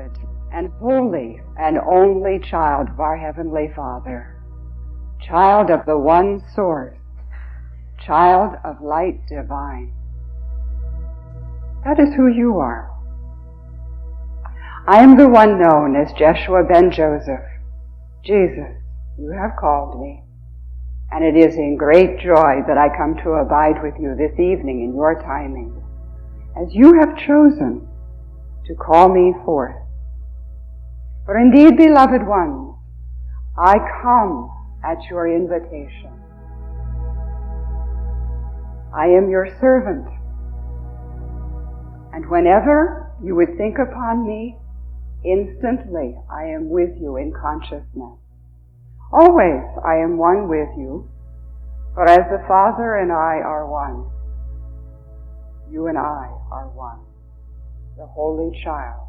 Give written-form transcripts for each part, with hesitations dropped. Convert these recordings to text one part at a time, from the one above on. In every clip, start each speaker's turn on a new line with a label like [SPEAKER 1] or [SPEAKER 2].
[SPEAKER 1] beloved and holy and only child of our Heavenly Father, child of the one source, child of light divine. That is who you are. I am the one known as Jeshua ben Joseph. Jesus, you have called me, and it is in great joy that I come to abide with you this evening in your timing, as you have chosen to call me forth. For indeed, beloved ones, I come at your invitation. I am your servant, and whenever you would think upon me, instantly I am with you in consciousness. Always I am one with you, for as the Father and I are one, you and I are one, the Holy Child.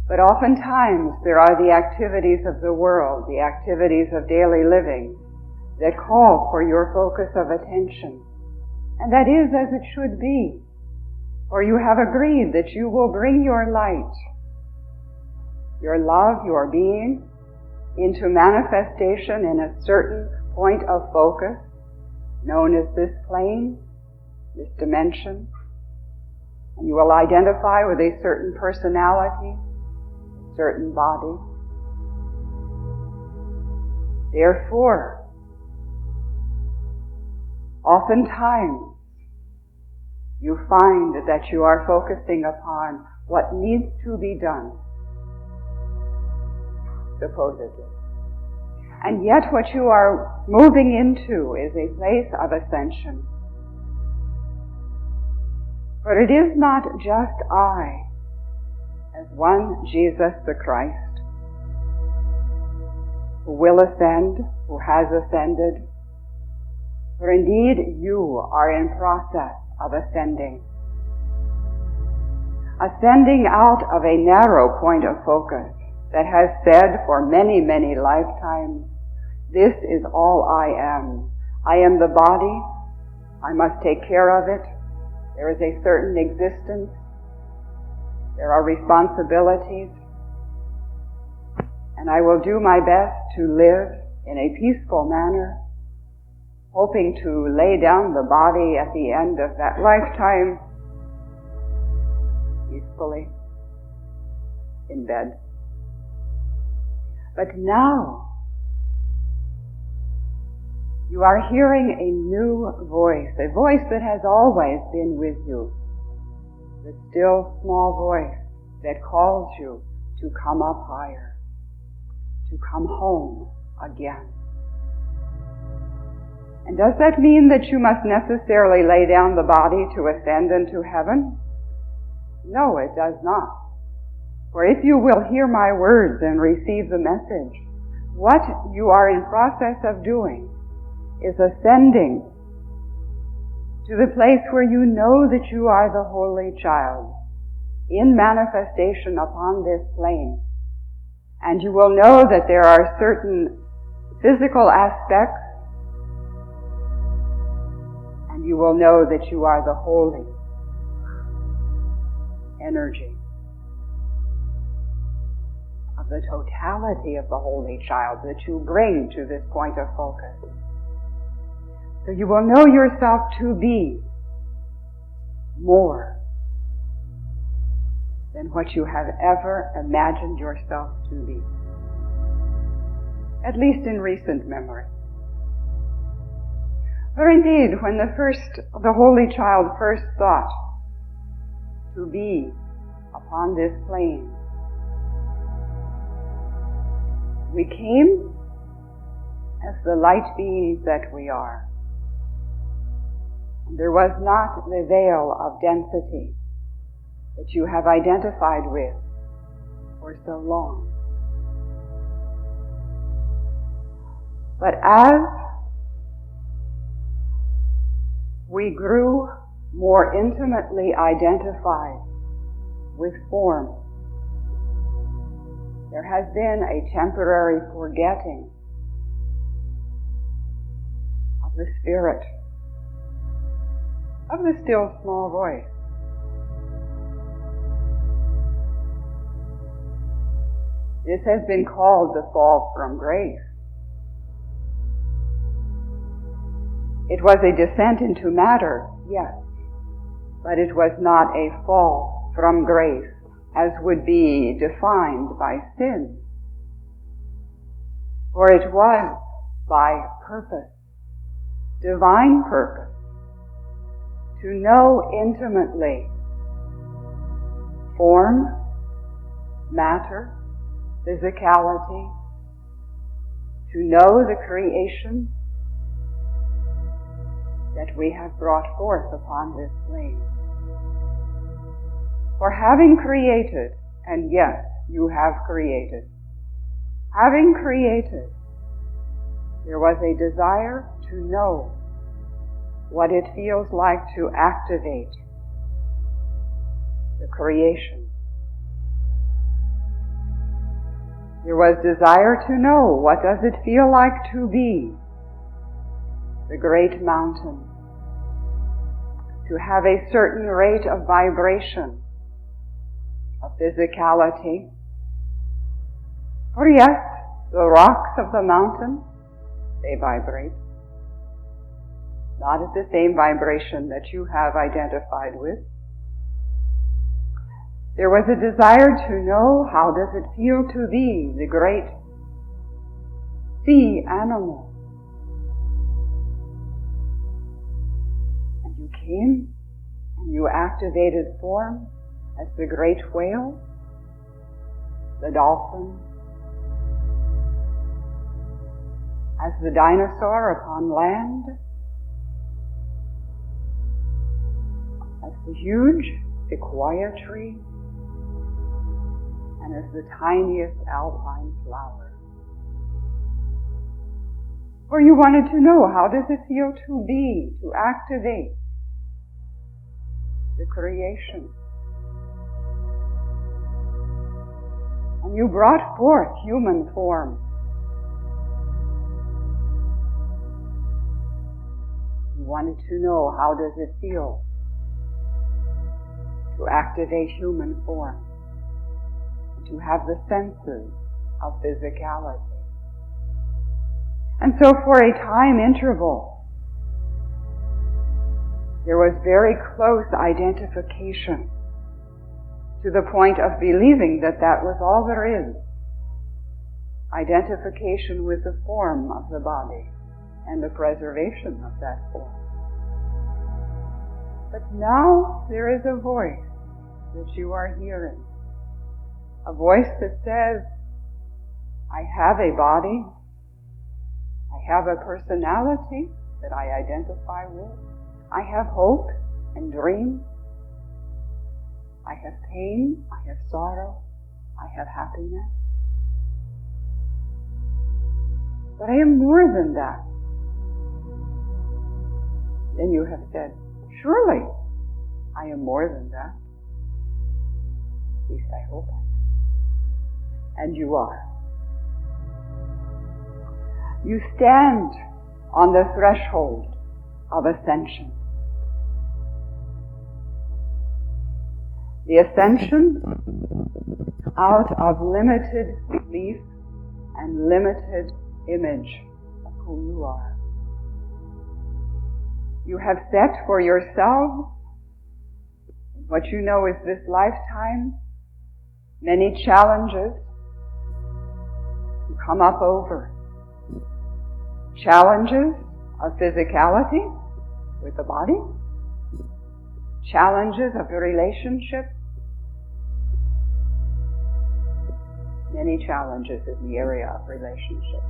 [SPEAKER 1] But oftentimes there are the activities of the world, the activities of daily living, that call for your focus of attention. And that is as it should be, for you have agreed that you will bring your light, your love, your being, into manifestation in a certain point of focus, known as this plane, this dimension. And you will identify with a certain personality, a certain body. Therefore, oftentimes, you find that you are focusing upon what needs to be done, supposedly. And yet what you are moving into is a place of ascension. For it is not just I, as one Jesus the Christ, who will ascend, who has ascended. For indeed you are in process of ascending. Ascending out of a narrow point of focus that has said for many, many lifetimes, this is all I am. I am the body. I must take care of it. There is a certain existence. There are responsibilities. And I will do my best to live in a peaceful manner, hoping to lay down the body at the end of that lifetime peacefully in bed. But now, you are hearing a new voice, a voice that has always been with you, the still small voice that calls you to come up higher, to come home again. And does that mean that you must necessarily lay down the body to ascend into heaven? No, it does not. For if you will hear my words and receive the message, what you are in process of doing is ascending to the place where you know that you are the Holy Child in manifestation upon this plane. And you will know that there are certain physical aspects, and you will know that you are the holy energy of the totality of the Holy Child that you bring to this point of focus. So you will know yourself to be more than what you have ever imagined yourself to be, at least in recent memory. For indeed, when the Holy Child first thought to be upon this plane, we came as the light beings that we are. And there was not the veil of density that you have identified with for so long. But as we grew more intimately identified with form, there has been a temporary forgetting of the spirit, of the still small voice. This has been called the fall from grace. It was a descent into matter, yes, but it was not a fall from grace as would be defined by sin. For it was by purpose, divine purpose, to know intimately form, matter, physicality, to know the creation that we have brought forth upon this plane. For having created, and yes, you have created, having created, there was a desire to know what it feels like to activate the creation. There was desire to know what does it feel like to be the great mountain, to have a certain rate of vibration, of physicality. For yes, the rocks of the mountain, they vibrate. Not at the same vibration that you have identified with. There was a desire to know how does it feel to be the great sea animal. And you came and you activated form as the great whale, the dolphin, as the dinosaur upon land, as the huge sequoia tree, and as the tiniest alpine flower. For you wanted to know, how does it feel to be, to activate the creation? And you brought forth human form. You wanted to know, how does it feel to activate human form, to have the senses of physicality. And so for a time interval, there was very close identification to the point of believing that that was all there is. Identification with the form of the body and the preservation of that form. But now there is a voice that you are hearing. A voice that says, I have a body, I have a personality that I identify with, I have hope and dreams, I have pain, I have sorrow, I have happiness. But I am more than that. Then you have said, surely I am more than that. At least I hope I am. And you are. You stand on the threshold of ascension. The ascension out of limited belief and limited image of who you are. You have set for yourself what you know is this lifetime, many challenges to come up over. Challenges of physicality with the body, challenges of a relationship, many challenges in the area of relationship.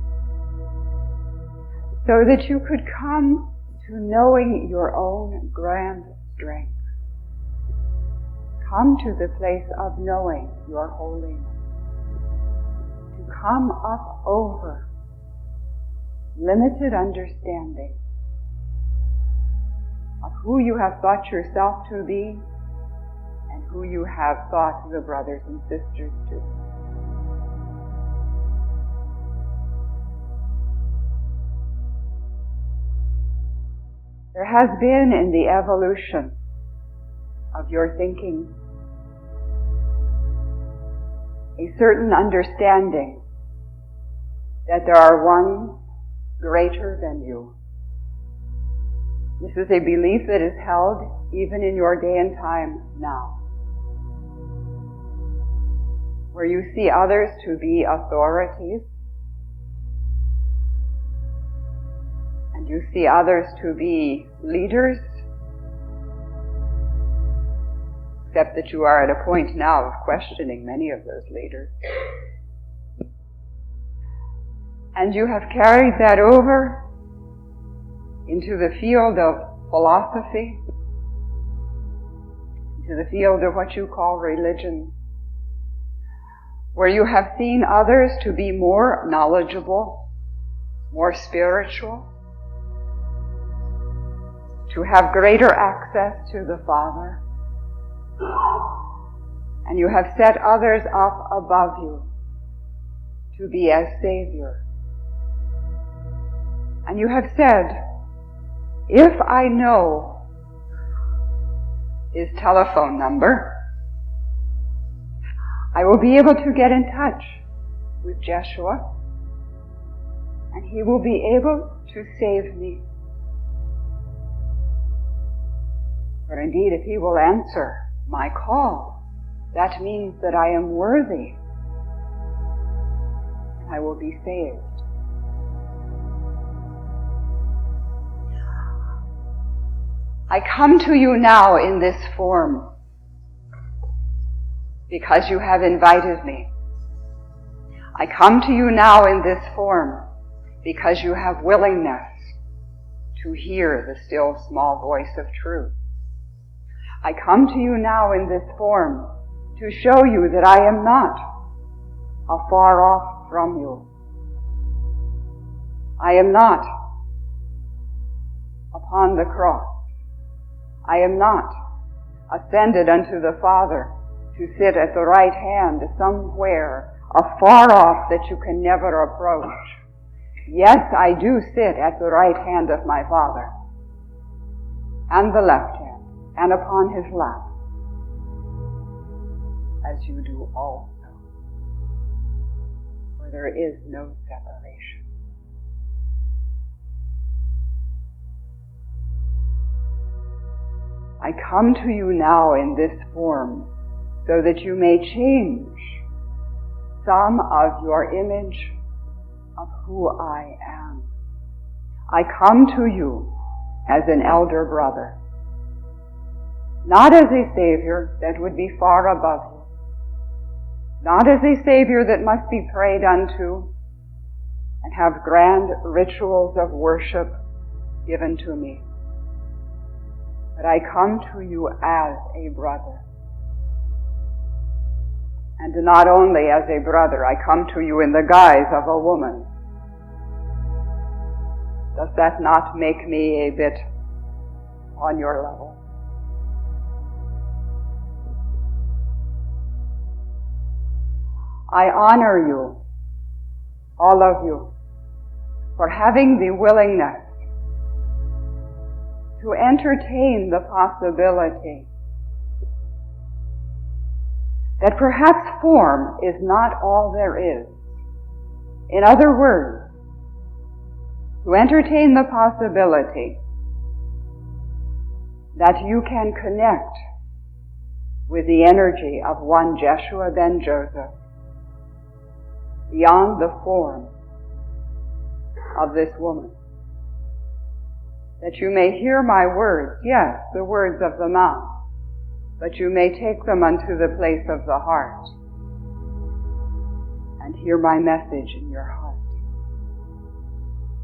[SPEAKER 1] So that you could come to knowing your own grand strength. Come to the place of knowing your holiness. To come up over limited understanding of who you have thought yourself to be and who you have thought the brothers and sisters to be. There has been in the evolution of your thinking a certain understanding that there are ones greater than you. This is a belief that is held even in your day and time now, where you see others to be authorities, and you see others to be leaders, except that you are at a point now of questioning many of those leaders. And you have carried that over into the field of philosophy, into the field of what you call religion, where you have seen others to be more knowledgeable, more spiritual, to have greater access to the Father, and you have set others up above you to be as Savior. And you have said, if I know his telephone number, I will be able to get in touch with Jeshua, and he will be able to save me. But indeed, if he will answer my call, that means that I am worthy, and I will be saved. I come to you now in this form because you have invited me. I come to you now in this form because you have willingness to hear the still small voice of truth. I come to you now in this form to show you that I am not afar off from you. I am not upon the cross. I am not ascended unto the Father to sit at the right hand somewhere afar off that you can never approach. Yes, I do sit at the right hand of my Father, and the left hand, and upon his lap, as you do also, for there is no separation. I come to you now in this form so that you may change some of your image of who I am. I come to you as an elder brother, not as a Savior that would be far above you, not as a Savior that must be prayed unto and have grand rituals of worship given to me. But I come to you as a brother. And not only as a brother, I come to you in the guise of a woman. Does that not make me a bit on your level? I honor you, all of you, for having the willingness to entertain the possibility that perhaps form is not all there is. In other words, to entertain the possibility that you can connect with the energy of one Jeshua ben Joseph beyond the form of this woman. That you may hear my words, yes, the words of the mouth, but you may take them unto the place of the heart and hear my message in your heart.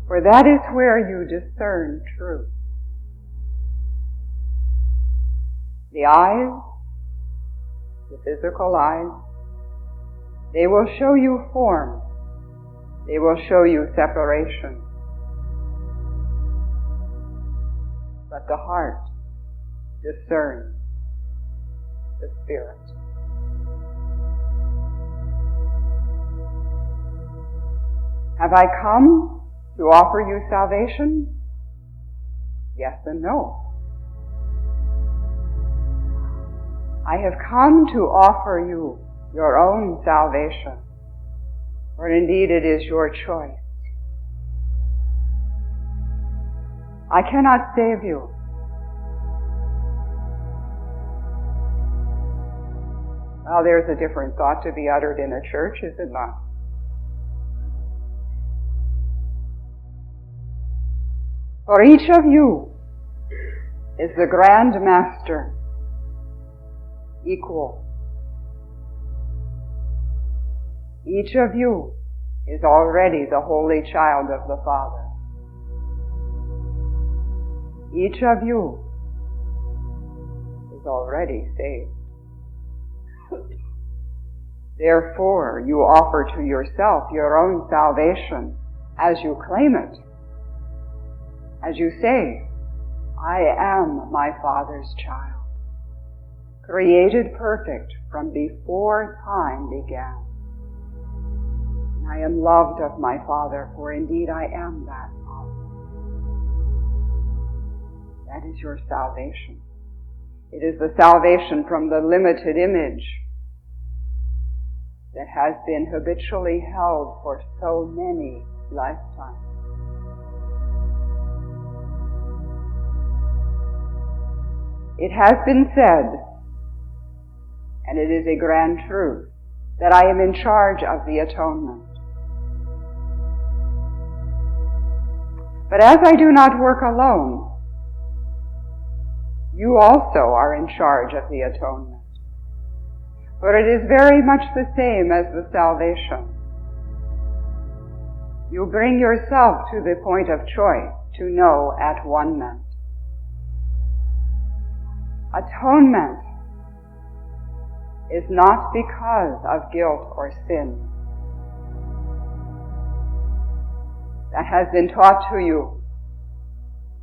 [SPEAKER 1] For that is where you discern truth. The eyes, the physical eyes, they will show you form. They will show you separation. But the heart discerns the Spirit. Have I come to offer you salvation? Yes and no. I have come to offer you your own salvation, for indeed it is your choice. I cannot save you. Well, there's a different thought to be uttered in a church, is it not? For each of you is the Grand Master, equal. Each of you is already the holy child of the Father. Each of you is already saved. Therefore, you offer to yourself your own salvation as you claim it. As you say, I am my Father's child, created perfect from before time began. And I am loved of my Father, for indeed I am that love. That is your salvation. It is the salvation from the limited image that has been habitually held for so many lifetimes. It has been said, and it is a grand truth, that I am in charge of the atonement. But as I do not work alone, you also are in charge of the atonement. For it is very much the same as the salvation. You bring yourself to the point of choice to know at-one-ment. Atonement is not because of guilt or sin. That has been taught to you.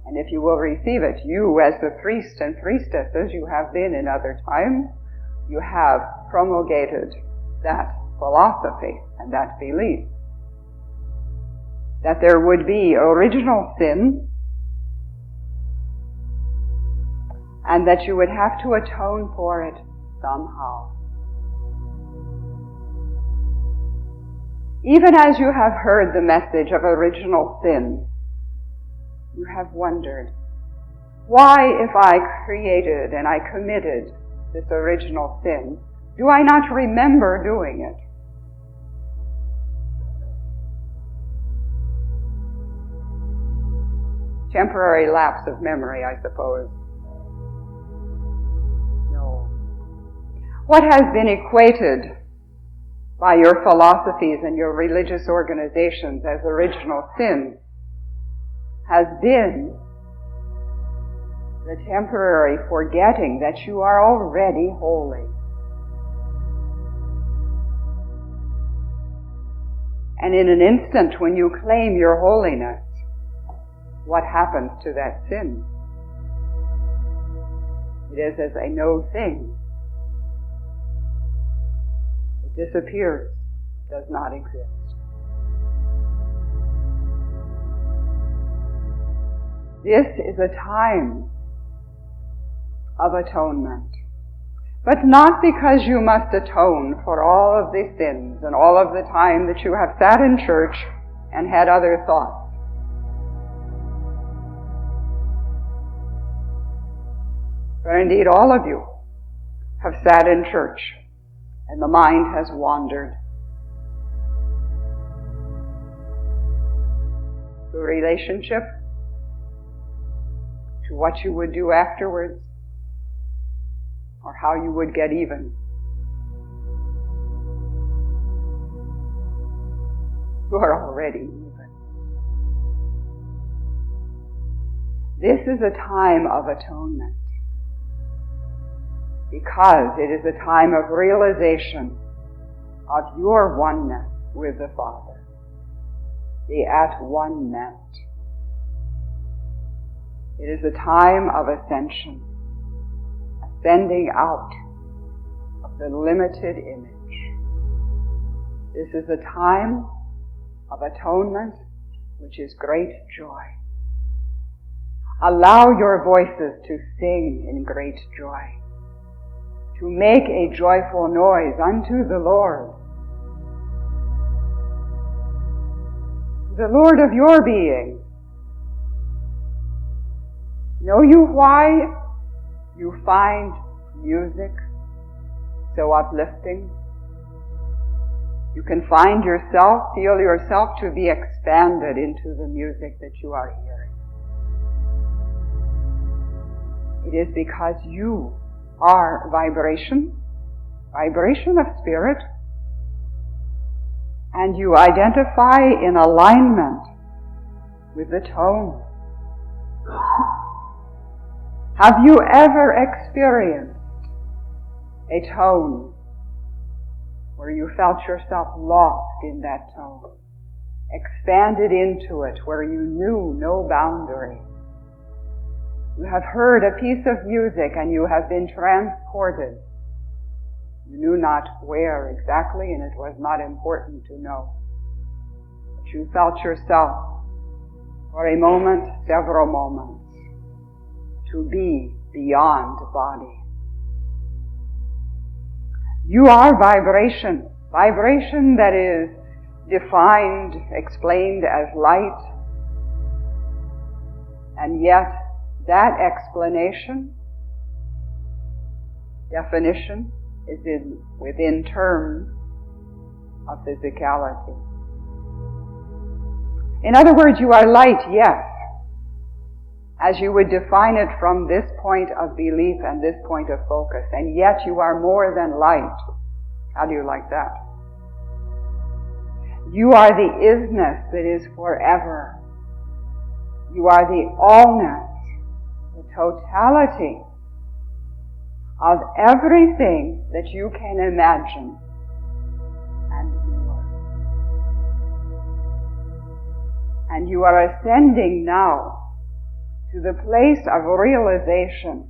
[SPEAKER 1] And if you will receive it, you as the priest and priestesses you have been in other times, you have promulgated that philosophy and that belief. That there would be original sin, and that you would have to atone for it somehow. Even as you have heard the message of original sin, you have wondered, why, if I created and I committed this original sin, do I not remember doing it? Temporary lapse of memory, I suppose. No. What has been equated by your philosophies and your religious organizations as original sin has been the temporary forgetting that you are already holy. And in an instant when you claim your holiness, what happens to that sin? It is as a no thing. It disappears, does not exist. This is a time of atonement. But not because you must atone for all of the sins and all of the time that you have sat in church and had other thoughts. For indeed all of you have sat in church and the mind has wandered. The relationship to what you would do afterwards, or how you would get even. You are already even. This is a time of atonement, because it is a time of realization of your oneness with the Father, the at-one-ment. It is a time of ascension, ascending out of the limited image. This is a time of atonement, which is great joy. Allow your voices to sing in great joy, to make a joyful noise unto the Lord of your being. Know you why you find music so uplifting? You can feel yourself to be expanded into the music that you are hearing. It is because you are vibration of spirit, and you identify in alignment with the tone. Have you ever experienced a tone where you felt yourself lost in that tone, expanded into it, where you knew no boundary? You have heard a piece of music and you have been transported. You knew not where exactly, and it was not important to know. But you felt yourself, for a moment, several moments, to be beyond body. You are vibration that is defined, explained as light, and yet that definition, is within terms of physicality. In other words, you are light, yes, as you would define it from this point of belief and this point of focus, and yet you are more than light. How do you like that? You are the isness that is forever. You are the allness, the totality of everything that you can imagine and more. And you are ascending now to the place of realization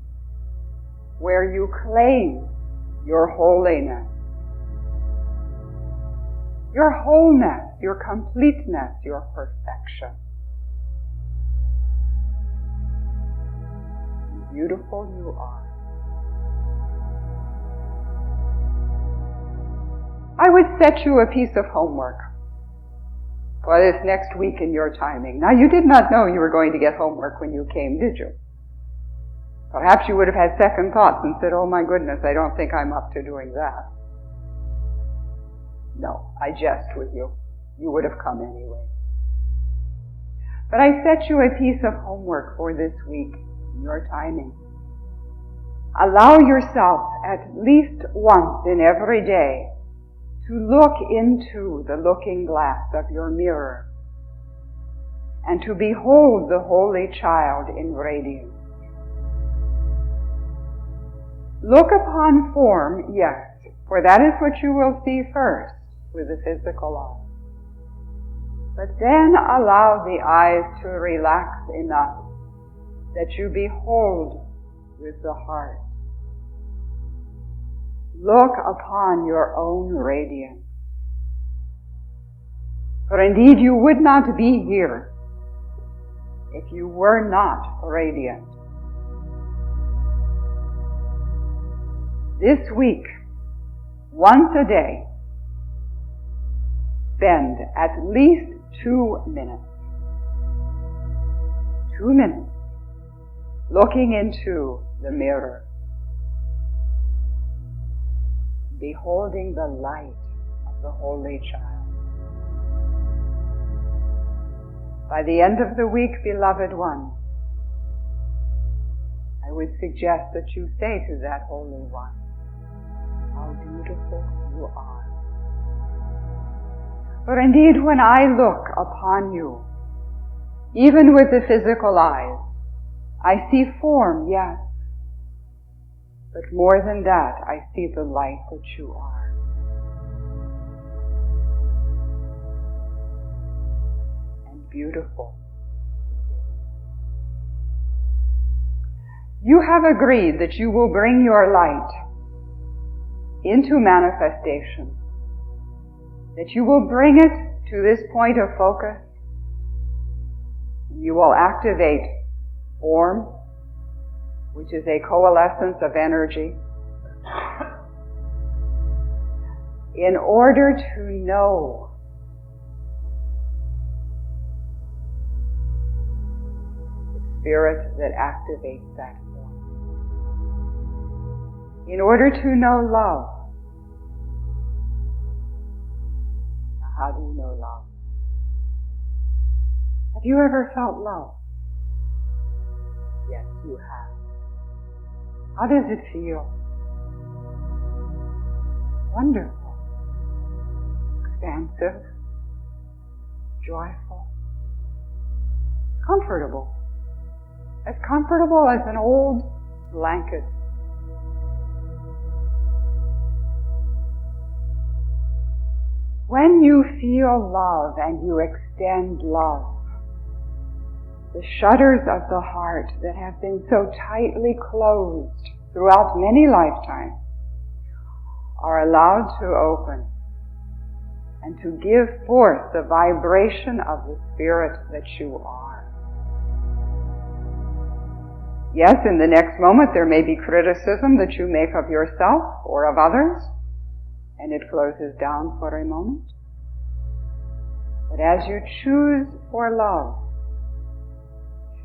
[SPEAKER 1] where you claim your holiness, your wholeness, your completeness, your perfection. Beautiful you are. I would set you a piece of homework for this next week in your timing. Now, you did not know you were going to get homework when you came, did you? Perhaps you would have had second thoughts and said, oh my goodness, I don't think I'm up to doing that. No, I jest with you. You would have come anyway. But I set you a piece of homework for this week in your timing. Allow yourself at least once in every day to look into the looking glass of your mirror and to behold the Holy Child in radiance. Look upon form, yes, for that is what you will see first with the physical eye. But then allow the eyes to relax enough that you behold with the heart. Look upon your own radiance. For indeed you would not be here if you were not radiant. This week, once a day, spend at least 2 minutes. 2 minutes looking into the mirror, beholding the light of the Holy Child. By the end of the week, beloved one, I would suggest that you say to that Holy One, how beautiful you are. For indeed, when I look upon you, even with the physical eyes, I see form, yes, but more than that, I see the light that you are. And beautiful. You have agreed that you will bring your light into manifestation, that you will bring it to this point of focus. You will activate form, which is a coalescence of energy, in order to know the spirit that activates that form. In order to know love. Now, how do you know love? Have you ever felt love? Yes, you have. How does it feel? Wonderful. Expansive. Joyful. Comfortable. As comfortable as an old blanket. When you feel love and you extend love, the shutters of the heart that have been so tightly closed throughout many lifetimes are allowed to open and to give forth the vibration of the spirit that you are. Yes, in the next moment there may be criticism that you make of yourself or of others, and it closes down for a moment. But as you choose for love,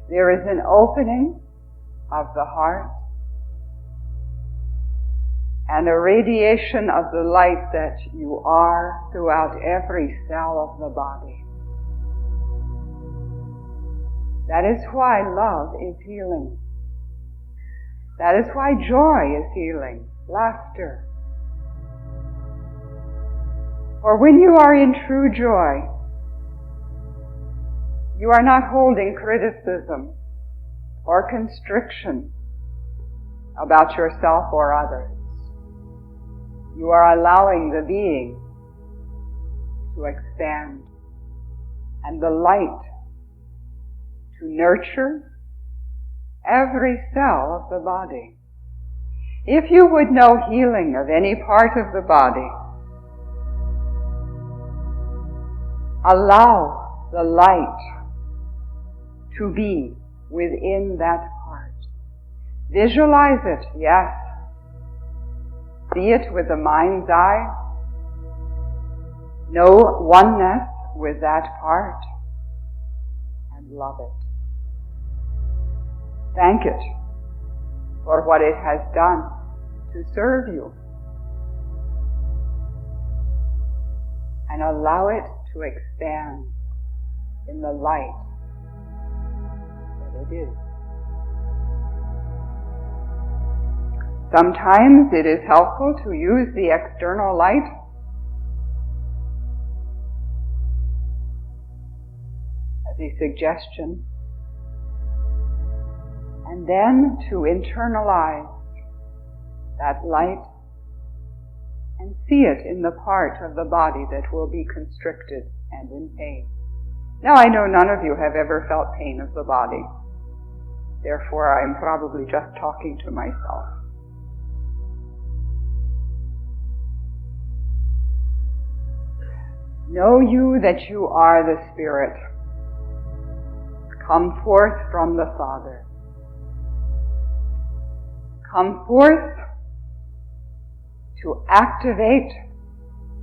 [SPEAKER 1] there is an opening of the heart and a radiation of the light that you are throughout every cell of the body. That is why love is healing. That is why joy is healing, laughter. For when you are in true joy, you are not holding criticism or constriction about yourself or others. You are allowing the being to expand and the light to nurture every cell of the body. If you would know healing of any part of the body, allow the light to be within that part. Visualize it, yes. See it with the mind's eye. Know oneness with that part and love it. Thank it for what it has done to serve you. And allow it to expand in the light that it is. Sometimes it is helpful to use the external light as a suggestion, and then to internalize that light and see it in the part of the body that will be constricted and in pain. Now, I know none of you have ever felt pain of the body. Therefore, I'm probably just talking to myself. Know you that you are the Spirit. Come forth from the Father. Come forth to activate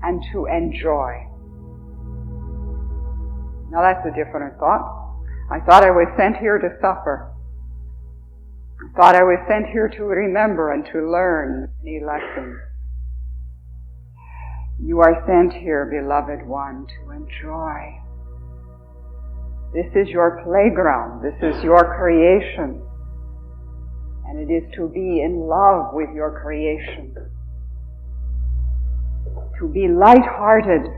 [SPEAKER 1] and to enjoy. Now that's a different thought. I thought I was sent here to suffer. I thought I was sent here to remember and to learn many lessons. You are sent here, beloved one, to enjoy. This is your playground. This is your creation. And it is to be in love with your creation. To be lighthearted.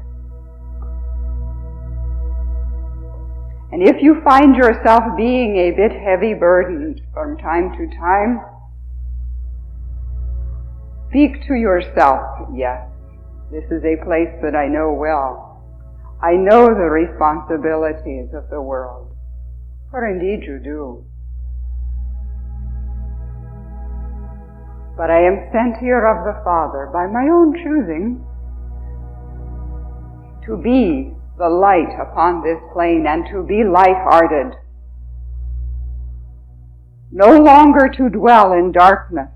[SPEAKER 1] And if you find yourself being a bit heavy burdened from time to time, speak to yourself, yes. This is a place that I know well. I know the responsibilities of the world, for indeed you do. But I am sent here of the Father by my own choosing to be the light upon this plane and to be lighthearted. No longer to dwell in darkness,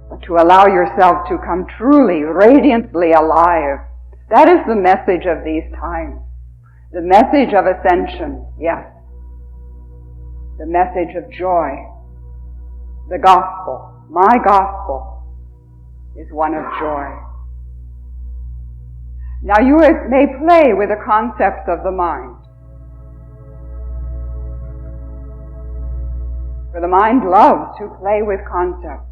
[SPEAKER 1] but to to allow yourself to come truly, radiantly alive. That is the message of these times. The message of ascension, yes. The message of joy. The gospel, my gospel, is one of joy. Now you may play with the concepts of the mind. For the mind loves to play with concepts.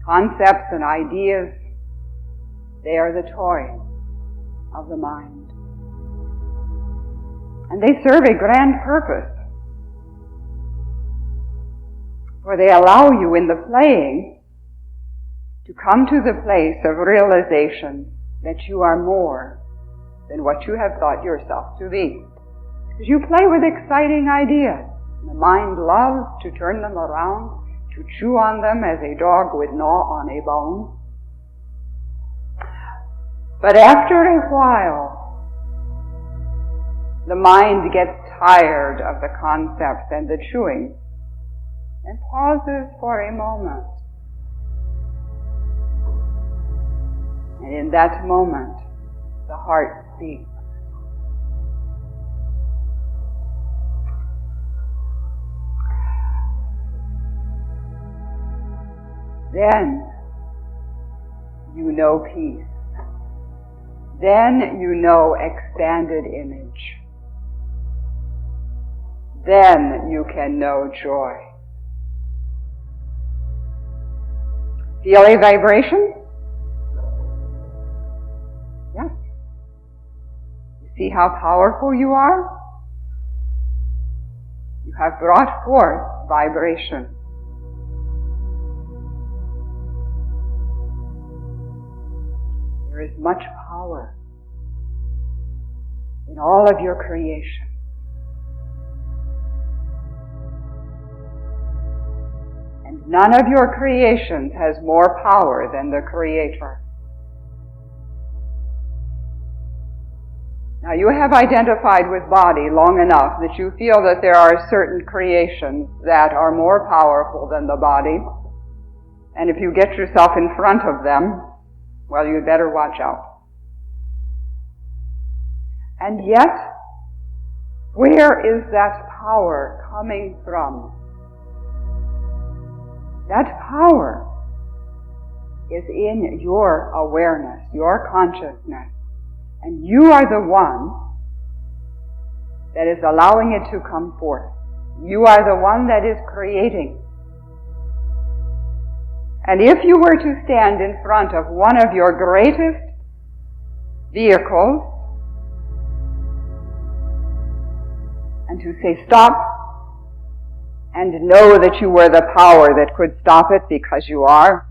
[SPEAKER 1] Concepts and ideas, they are the toys of the mind. And they serve a grand purpose. For they allow you in the playing to come to the place of realization that you are more than what you have thought yourself to be. Because you play with exciting ideas. The mind loves to turn them around, to chew on them as a dog would gnaw on a bone. But after a while, the mind gets tired of the concepts and the chewing and pauses for a moment. And in that moment, the heart speaks. Then you know peace. Then you know expanded image. Then you can know joy. Feel a vibration? Yes. You see how powerful you are? You have brought forth vibration. There is much power in all of your creation. And none of your creations has more power than the Creator. Now you have identified with body long enough that you feel that there are certain creations that are more powerful than the body. And if you get yourself in front of them, well, you'd better watch out. And yet, where is that power coming from? That power is in your awareness, your consciousness. And you are the one that is allowing it to come forth. You are the one that is creating. And if you were to stand in front of one of your greatest vehicles and to say stop, and know that you were the power that could stop it because you are,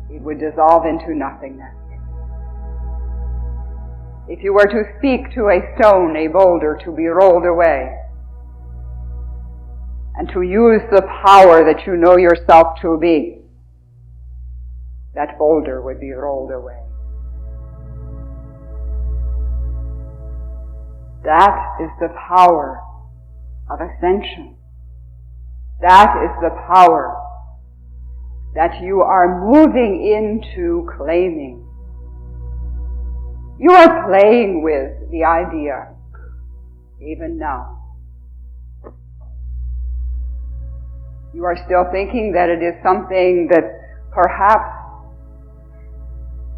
[SPEAKER 1] it would dissolve into nothingness. If you were to speak to a stone, a boulder, to be rolled away, and to use the power that you know yourself to be, that boulder would be rolled away. That is the power of ascension. That is the power that you are moving into claiming. You are playing with the idea, even now. You are still thinking that it is something that perhaps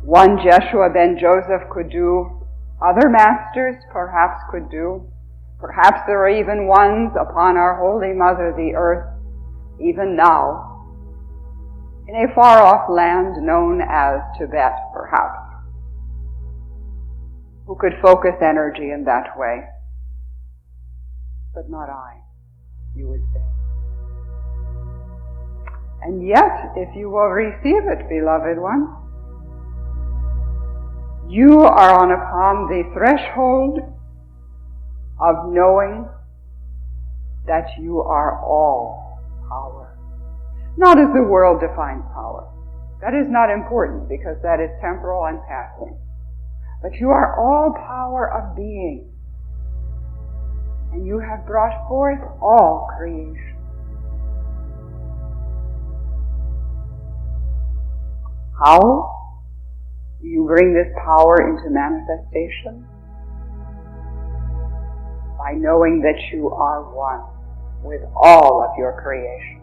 [SPEAKER 1] one Jeshua ben Joseph could do, other masters perhaps could do. Perhaps there are even ones upon our Holy Mother, the Earth, even now, in a far-off land known as Tibet, perhaps, who could focus energy in that way. But not I, you would say. And yet, if you will receive it, beloved one, you are upon the threshold of knowing that you are all power. Not as the world defines power. That is not important because that is temporal and passing. But you are all power of being. And you have brought forth all creation. How do you bring this power into manifestation? By knowing that you are one with all of your creation.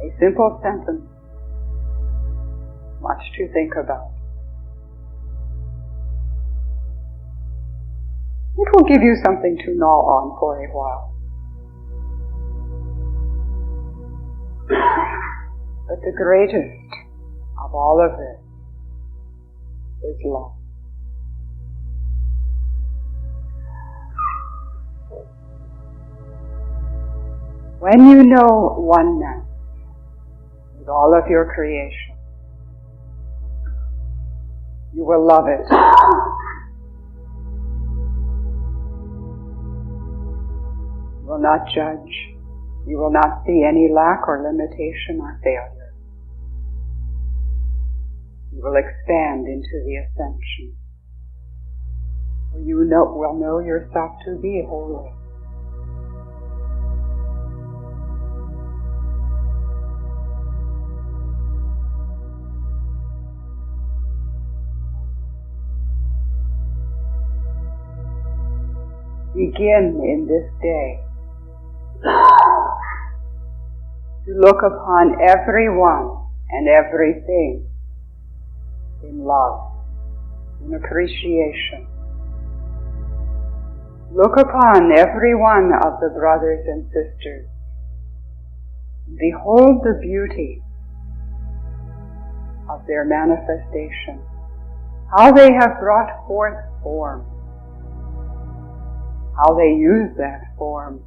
[SPEAKER 1] A simple sentence, much to think about. It will give you something to gnaw on for a while. But the greatest of all of this is love. When you know oneness with all of your creation, you will love it. You will not judge. You will not see any lack or limitation or failure. You will expand into the Ascension, where you will know yourself to be holy. Begin in this day to look upon everyone and everything in love, in appreciation. Look upon every one of the brothers and sisters. Behold the beauty of their manifestation, how they have brought forth form, how they use that form,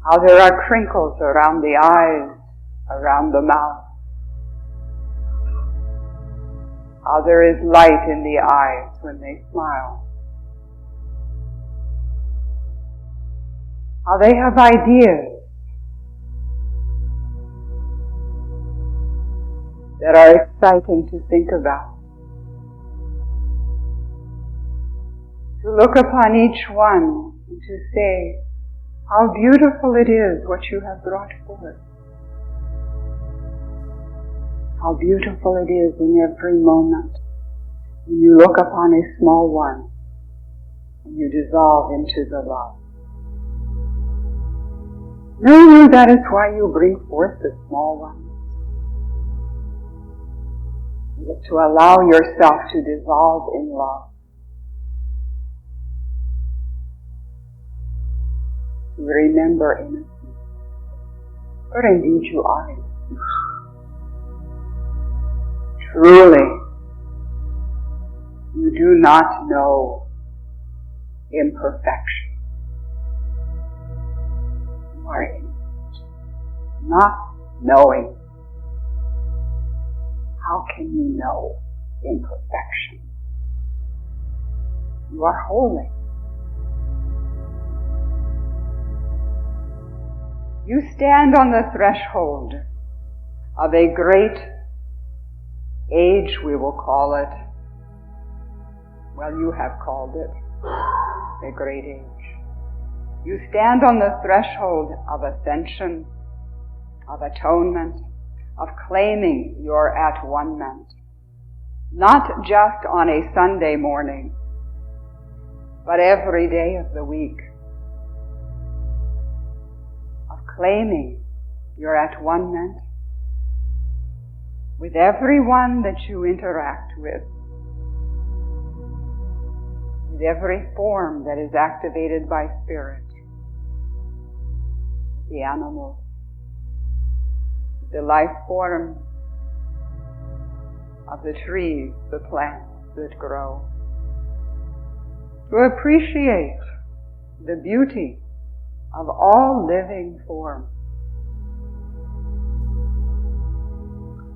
[SPEAKER 1] how there are crinkles around the eyes, around the mouth, how there is light in the eyes when they smile, how they have ideas that are exciting to think about. To look upon each one and to say, how beautiful it is what you have brought forth. How beautiful it is in every moment when you look upon a small one and you dissolve into the love. Know that is why you bring forth the small ones. To allow yourself to dissolve in love. To remember innocence. For indeed you are innocent. Truly, you do not know imperfection. You are innocent. Not knowing. How can you know imperfection? You are holy. You stand on the threshold of a great age, we will call it. Well, you have called it a great age. You stand on the threshold of ascension, of atonement, of claiming your at-one-ment. Not just on a Sunday morning, but every day of the week. Of claiming your at-one-ment with everyone that you interact with every form that is activated by spirit, the animals, the life form of the trees, the plants that grow. To appreciate the beauty of all living form.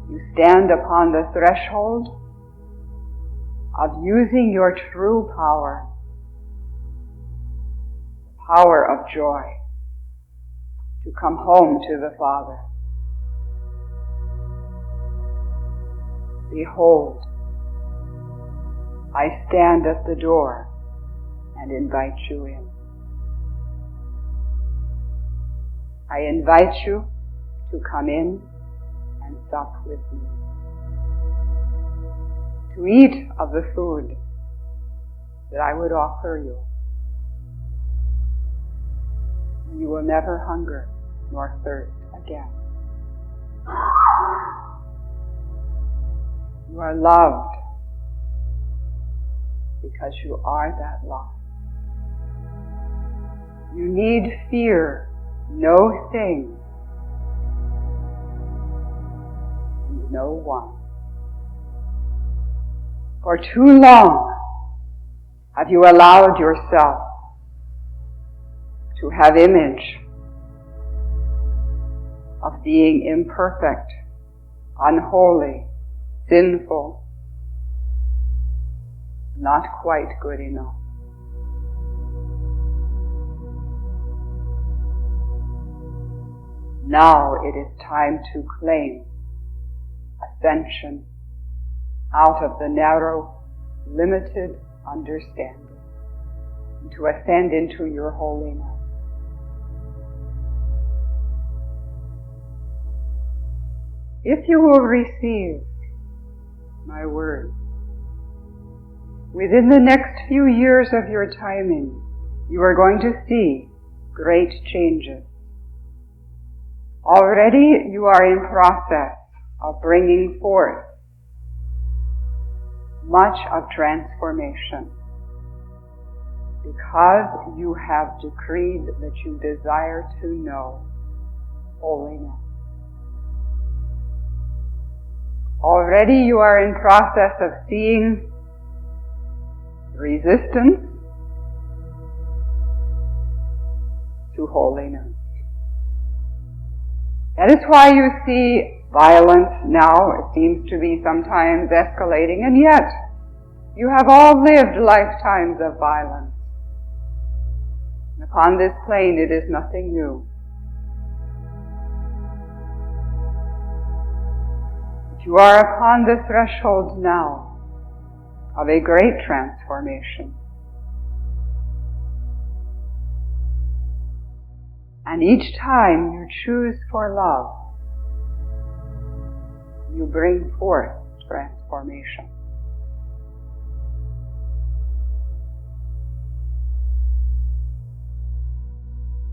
[SPEAKER 1] You stand upon the threshold of using your true power, the power of joy, to come home to the Father. Behold, I stand at the door and invite you in. I invite you to come in and sup with me, to eat of the food that I would offer you. You will never hunger nor thirst again. You are loved because you are that love. You need fear no thing and no one. For too long have you allowed yourself to have image of being imperfect, unholy, sinful, not quite good enough. Now it is time to claim ascension out of the narrow, limited understanding, and to ascend into your holiness. If you will receive my word, within the next few years of your timing, you are going to see great changes. Already you are in process of bringing forth much of transformation because you have decreed that you desire to know holiness. Already you are in process of seeing resistance to holiness. That is why you see violence now. It seems to be sometimes escalating, and yet you have all lived lifetimes of violence. And upon this plane it is nothing new. You are upon the threshold now of a great transformation. And each time you choose for love, you bring forth transformation.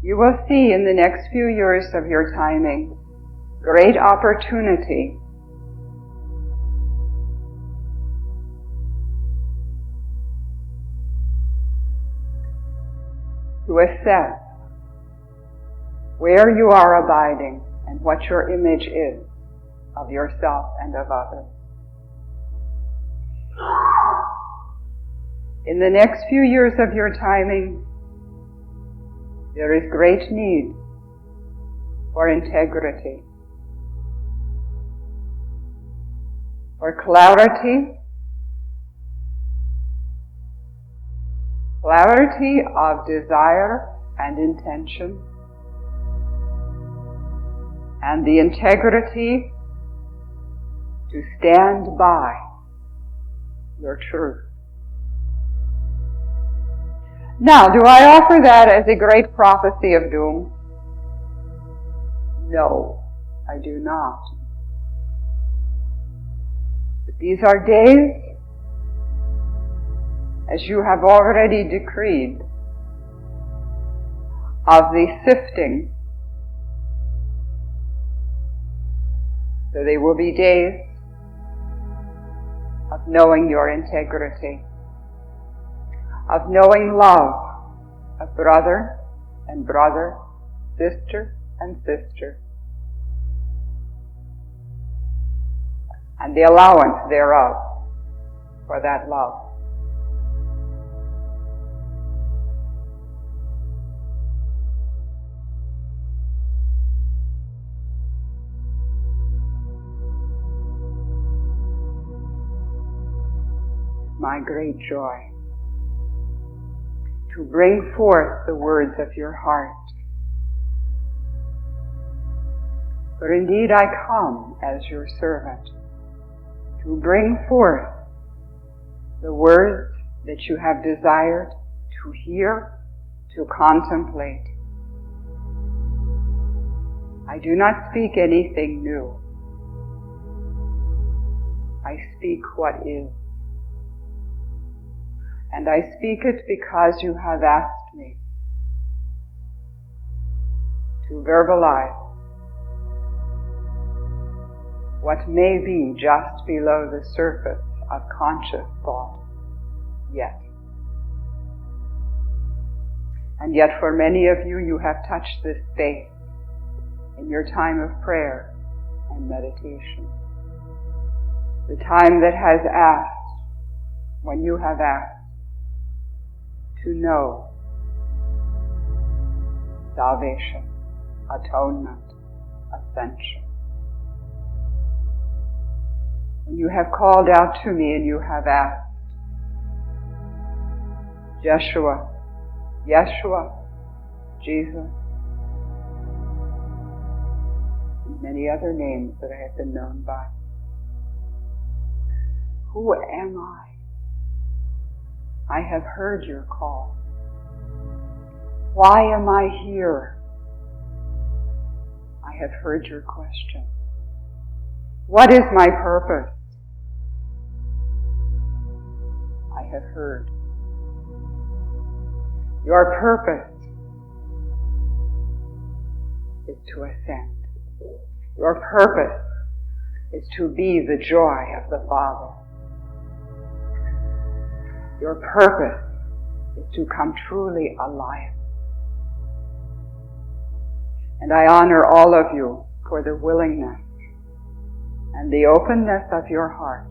[SPEAKER 1] You will see in the next few years of your timing great opportunity to assess where you are abiding and what your image is of yourself and of others. In the next few years of your timing, there is great need for integrity, for clarity of desire and intention, and the integrity to stand by your truth. Now, do I offer that as a great prophecy of doom? No, I do not. But these are days, as you have already decreed, of the sifting. So they will be days of knowing your integrity, of knowing love of brother and brother, sister and sister, and the allowance thereof for that love. My great joy to bring forth the words of your heart. For indeed I come as your servant to bring forth the words that you have desired to hear, to contemplate. I do not speak anything new. I speak what is. And I speak it because you have asked me to verbalize what may be just below the surface of conscious thought yet. And yet for many of you, you have touched this space in your time of prayer and meditation. The time that has asked, when you have asked, to know salvation, atonement, ascension. When you have called out to me and you have asked, Jeshua, Yeshua, Jesus, and many other names that I have been known by. Who am I? I have heard your call. Why am I here? I have heard your question. What is my purpose? I have heard. Your purpose is to ascend. Your purpose is to be the joy of the Father. Your purpose is to come truly alive. And I honor all of you for the willingness and the openness of your heart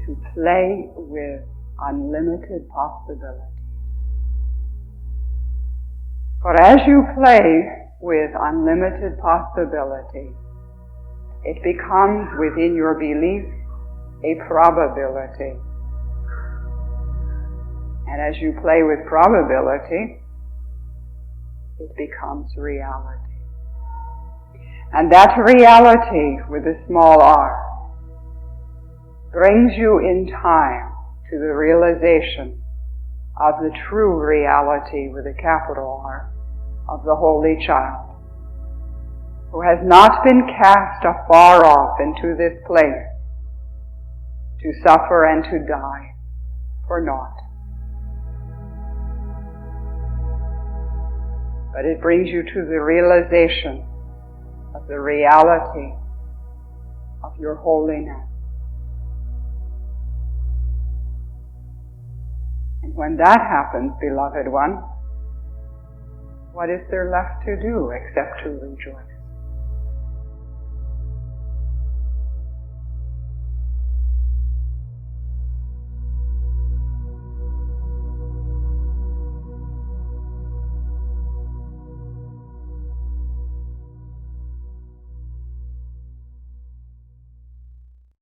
[SPEAKER 1] to play with unlimited possibility. For as you play with unlimited possibility, it becomes within your belief a probability. And as you play with probability, it becomes reality. And that reality, with a small r, brings you in time to the realization of the true reality, with a capital R, of the Holy Child, who has not been cast afar off into this place to suffer and to die for naught. But it brings you to the realization of the reality of your holiness. And when that happens, beloved one, what is there left to do except to rejoice?